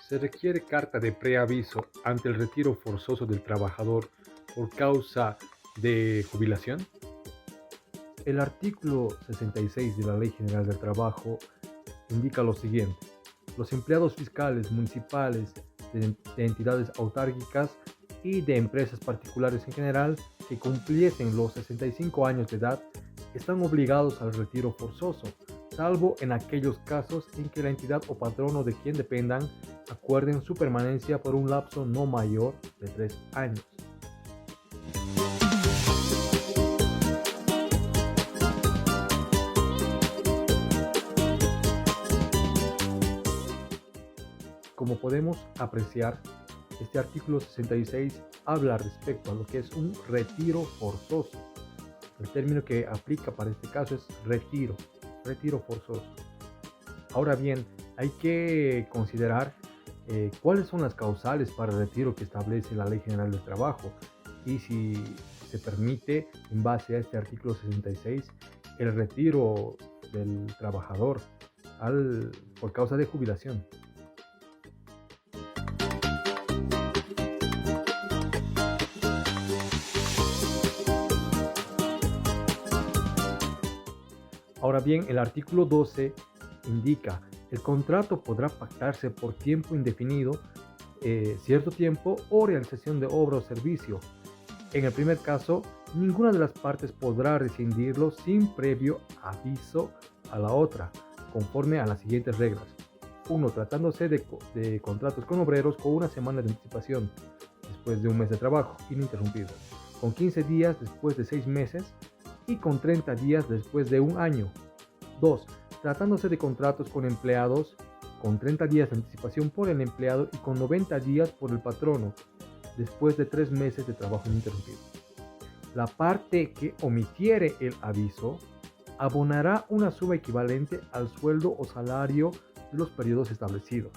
Se requiere carta de preaviso ante el retiro forzoso del trabajador por causa de jubilación. El artículo 66 de la Ley General del Trabajo indica lo siguiente: los empleados fiscales, municipales, de entidades autárquicas y de empresas particulares en general que cumpliesen los 65 años de edad están obligados al retiro forzoso, salvo en aquellos casos en que la entidad o patrono de quien dependan acuerden su permanencia por un lapso no mayor de 3 años. Como podemos apreciar, este artículo 66 habla respecto a lo que es un retiro forzoso. El término que aplica para este caso es retiro forzoso. Ahora bien, hay que considerar cuáles son las causales para el retiro que establece la Ley General del Trabajo y si se permite, en base a este artículo 66, el retiro del trabajador por causa de jubilación. Ahora bien, el artículo 12 indica: el contrato podrá pactarse por tiempo indefinido, cierto tiempo o realización de obra o servicio. En el primer caso, ninguna de las partes podrá rescindirlo sin previo aviso a la otra, conforme a las siguientes reglas. 1. Tratándose de contratos con obreros con una semana de anticipación, después de un mes de trabajo ininterrumpido, con 15 días después de 6 meses y con 30 días después de un año. 2. Tratándose de contratos con empleados, con 30 días de anticipación por el empleado y con 90 días por el patrono, después de 3 meses de trabajo ininterrumpido. La parte que omitiere el aviso abonará una suma equivalente al sueldo o salario de los periodos establecidos.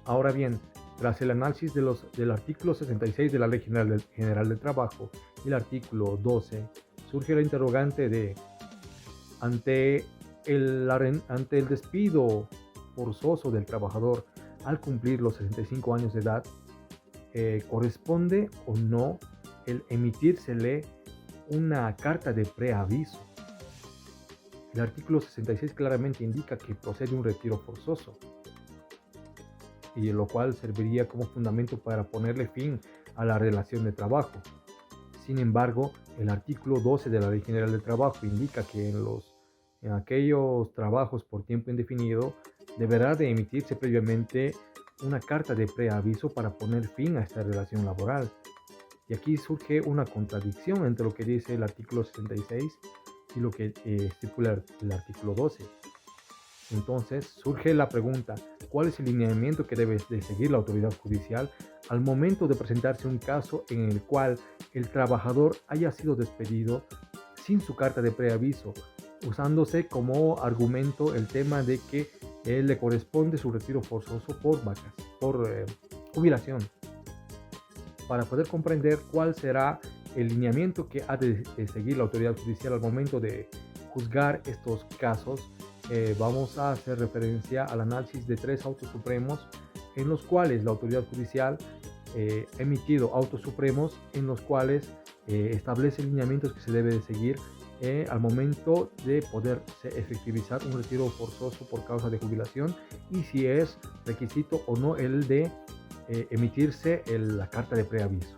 Ahora bien, tras el análisis del artículo 66 de la Ley General del Trabajo y el artículo 12, surge la interrogante de: ante el despido forzoso del trabajador al cumplir los 65 años de edad, ¿corresponde o no el emitírsele una carta de preaviso? El artículo 66 claramente indica que procede un retiro forzoso, y lo cual serviría como fundamento para ponerle fin a la relación de trabajo. Sin embargo, el artículo 12 de la Ley General del Trabajo indica que en aquellos trabajos por tiempo indefinido deberá de emitirse previamente una carta de preaviso para poner fin a esta relación laboral. Y aquí surge una contradicción entre lo que dice el artículo 66 y lo que estipula el artículo 12. Entonces surge la pregunta: ¿cuál es el lineamiento que debe de seguir la autoridad judicial al momento de presentarse un caso en el cual el trabajador haya sido despedido sin su carta de preaviso, usándose como argumento el tema de que le corresponde su retiro forzoso por jubilación? Para poder comprender cuál será el lineamiento que ha de seguir la autoridad judicial al momento de juzgar estos casos, vamos a hacer referencia al análisis de 3 autos supremos en los cuales la autoridad judicial ha emitido autos supremos en los cuales establece lineamientos que se debe de seguir al momento de poder efectivizar un retiro forzoso por causa de jubilación, y si es requisito o no el de emitirse la carta de preaviso.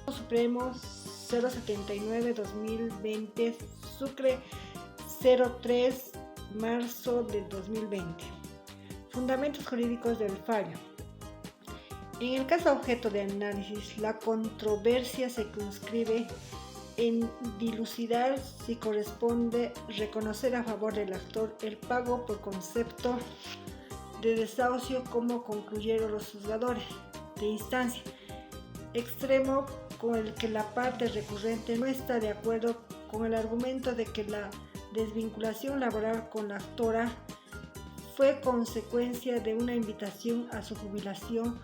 Supremos 079-2020, Sucre 03, marzo del 2020. Fundamentos jurídicos del fallo. En el caso objeto de análisis, la controversia se circunscribe en dilucidar si corresponde reconocer a favor del actor el pago por concepto de desahucio, como concluyeron los juzgadores de instancia, extremo con el que la parte recurrente no está de acuerdo con el argumento de que la desvinculación laboral con la actora fue consecuencia de una invitación a su jubilación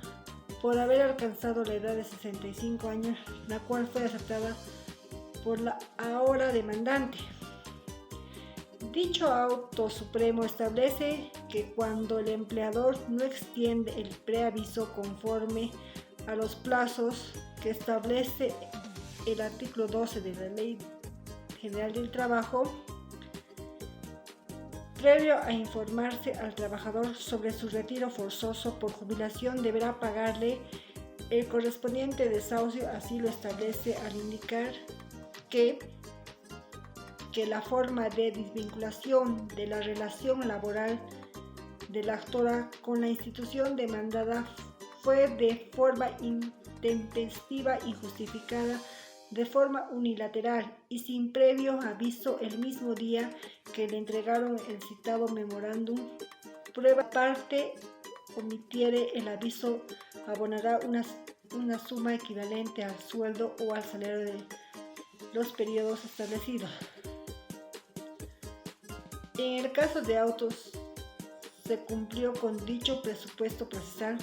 por haber alcanzado la edad de 65 años, la cual fue aceptada por la ahora demandante. Dicho auto supremo establece que cuando el empleador no extiende el preaviso conforme a los plazos que establece el artículo 12 de la Ley General del Trabajo, previo a informarse al trabajador sobre su retiro forzoso por jubilación, deberá pagarle el correspondiente desahucio. Así lo establece al indicar que la forma de desvinculación de la relación laboral de la actora con la institución demandada fue de forma intempestiva, injustificada, de forma unilateral y sin previo aviso el mismo día que le entregaron el citado memorándum. Prueba parte omitiere el aviso, abonará una suma equivalente al sueldo o al salario de los periodos establecidos. En el caso de autos, se cumplió con dicho presupuesto procesal,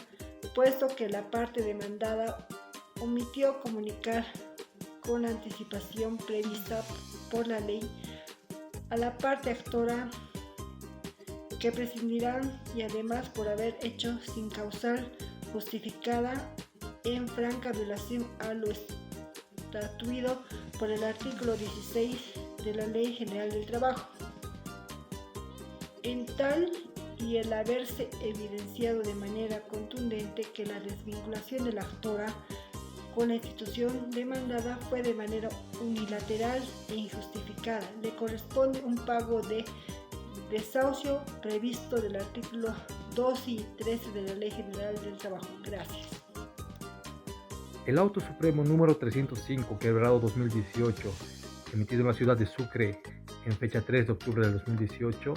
puesto que la parte demandada omitió comunicar con la anticipación prevista por la ley a la parte actora que prescindirán, y además por haber hecho sin causal justificada, en franca violación a lo estatuido por el artículo 16 de la Ley General del Trabajo. En tal y el haberse evidenciado de manera contundente que la desvinculación de la actora con la institución demandada fue de manera unilateral e injustificada, le corresponde un pago de desahucio previsto del artículo 12 y 13 de la Ley General del Trabajo. Gracias. El auto supremo número 305, quebrado 2018, emitido en la ciudad de Sucre en fecha 3 de octubre del 2018,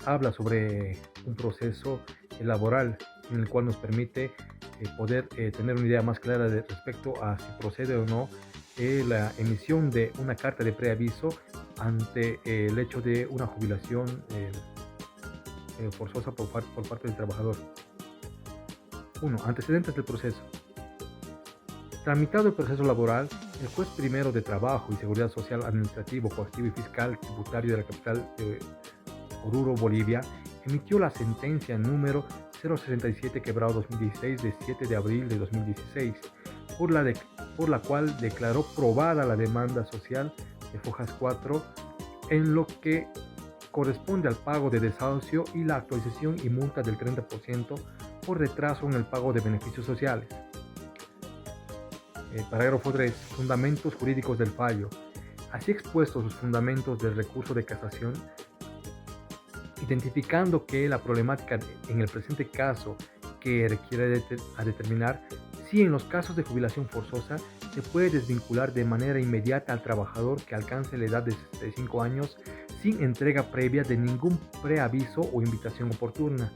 habla sobre un proceso laboral en el cual nos permite poder tener una idea más clara respecto a si procede o no la emisión de una carta de preaviso ante el hecho de una jubilación forzosa por parte del trabajador. 1. Antecedentes del proceso. Tramitado el proceso laboral, el juez primero de Trabajo y Seguridad Social, Administrativo, Coactivo y Fiscal Tributario de la capital de Oruro, Bolivia, emitió la sentencia número 067 quebrado 2016 de 7 de abril de 2016, por la cual declaró probada la demanda social de Fojas 4 en lo que corresponde al pago de desahucio y la actualización y multa del 30% por retraso en el pago de beneficios sociales. Parágrafo 3. Fundamentos jurídicos del fallo. Así expuestos los fundamentos del recurso de casación, identificando que la problemática en el presente caso que requiere determinar si en los casos de jubilación forzosa se puede desvincular de manera inmediata al trabajador que alcance la edad de 65 años sin entrega previa de ningún preaviso o invitación oportuna,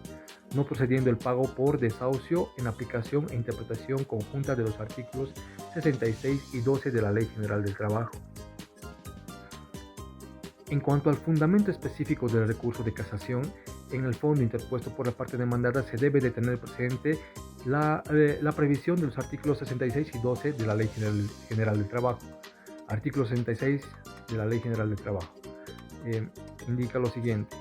no procediendo el pago por desahucio en aplicación e interpretación conjunta de los artículos 66 y 12 de la Ley General del Trabajo. En cuanto al fundamento específico del recurso de casación, en el fondo interpuesto por la parte demandada se debe de tener presente la previsión de los artículos 66 y 12 de la Ley General del Trabajo. Artículo 66 de la Ley General del Trabajo indica lo siguiente: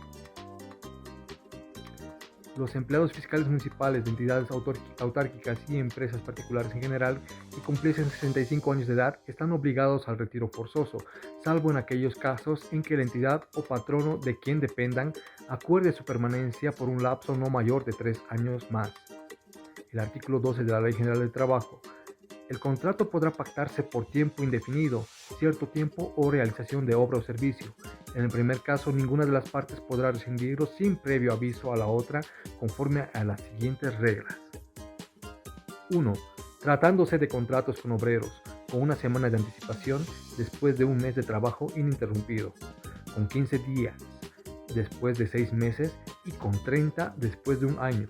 los empleados fiscales municipales de entidades autárquicas y empresas particulares en general que cumpliesen 65 años de edad están obligados al retiro forzoso, salvo en aquellos casos en que la entidad o patrono de quien dependan acuerde su permanencia por un lapso no mayor de 3 años más. El artículo 12 de la Ley General del Trabajo El contrato podrá pactarse por tiempo indefinido, cierto tiempo o realización de obra o servicio. En el primer caso, ninguna de las partes podrá rescindirlo sin previo aviso a la otra conforme a las siguientes reglas. 1. Tratándose de contratos con obreros, con una semana de anticipación después de un mes de trabajo ininterrumpido, con 15 días después de 6 meses y con 30 después de un año.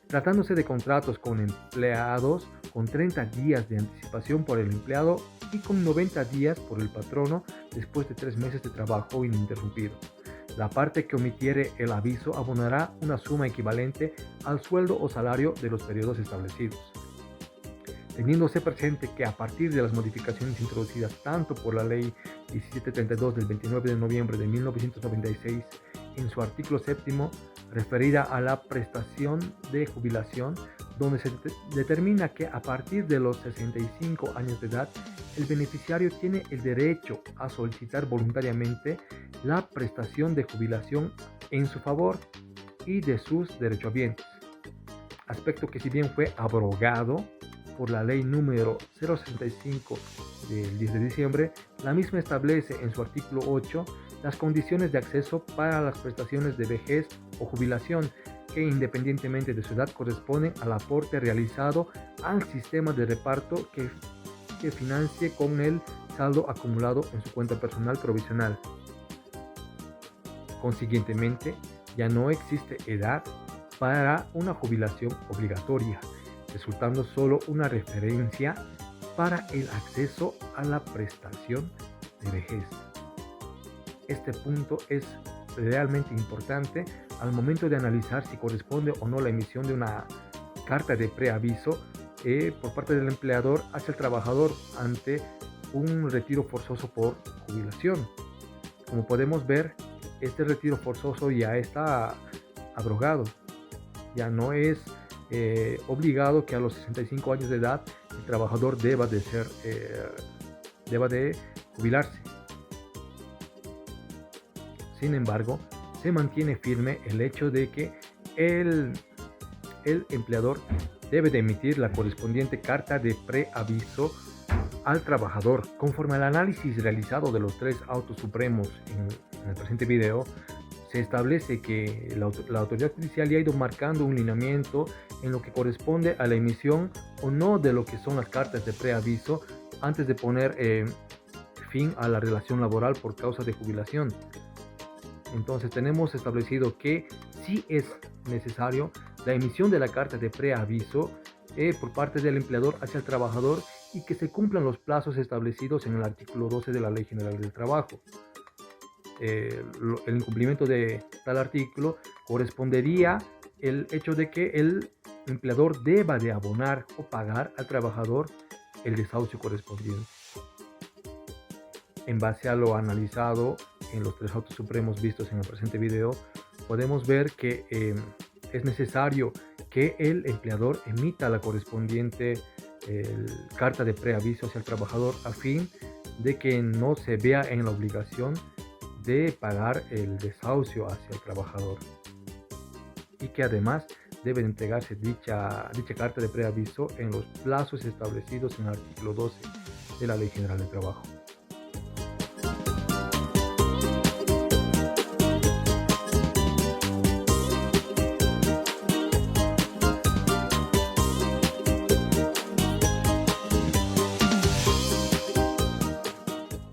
Tratándose de contratos con empleados, con 30 días de anticipación por el empleado y con 90 días por el patrono después de 3 meses de trabajo ininterrumpido. La parte que omitiere el aviso abonará una suma equivalente al sueldo o salario de los periodos establecidos. Teniéndose presente que a partir de las modificaciones introducidas tanto por la Ley 1732 del 29 de noviembre de 1996 en su artículo 7 referida a la prestación de jubilación, donde se determina que a partir de los 65 años de edad, el beneficiario tiene el derecho a solicitar voluntariamente la prestación de jubilación en su favor y de sus derechohabientes. Aspecto que si bien fue abrogado por la ley número 065 del 10 de diciembre, la misma establece en su artículo 8 las condiciones de acceso para las prestaciones de vejez o jubilación que independientemente de su edad corresponden al aporte realizado al sistema de reparto que financie con el saldo acumulado en su cuenta personal provisional. Consiguientemente, ya no existe edad para una jubilación obligatoria, resultando solo una referencia para el acceso a la prestación de vejez. Este punto es realmente importante al momento de analizar si corresponde o no la emisión de una carta de preaviso por parte del empleador hacia el trabajador ante un retiro forzoso por jubilación. Como podemos ver, este retiro forzoso ya está abrogado. Ya no es obligado que a los 65 años de edad el trabajador deba de jubilarse. Sin embargo, se mantiene firme el hecho de que el empleador debe de emitir la correspondiente carta de preaviso al trabajador. Conforme al análisis realizado de los 3 autos supremos en el presente video, se establece que la autoridad judicial ya ha ido marcando un lineamiento en lo que corresponde a la emisión o no de lo que son las cartas de preaviso antes de poner fin a la relación laboral por causa de jubilación. Entonces tenemos establecido que sí es necesario la emisión de la carta de preaviso por parte del empleador hacia el trabajador y que se cumplan los plazos establecidos en el artículo 12 de la Ley General del Trabajo. El incumplimiento de tal artículo correspondería el hecho de que el empleador deba de abonar o pagar al trabajador el desahucio correspondiente. En base a lo analizado en los 3 autos supremos vistos en el presente video, podemos ver que es necesario que el empleador emita la correspondiente carta de preaviso hacia el trabajador a fin de que no se vea en la obligación de pagar el desahucio hacia el trabajador, y que además debe entregarse dicha carta de preaviso en los plazos establecidos en el artículo 12 de la Ley General del Trabajo.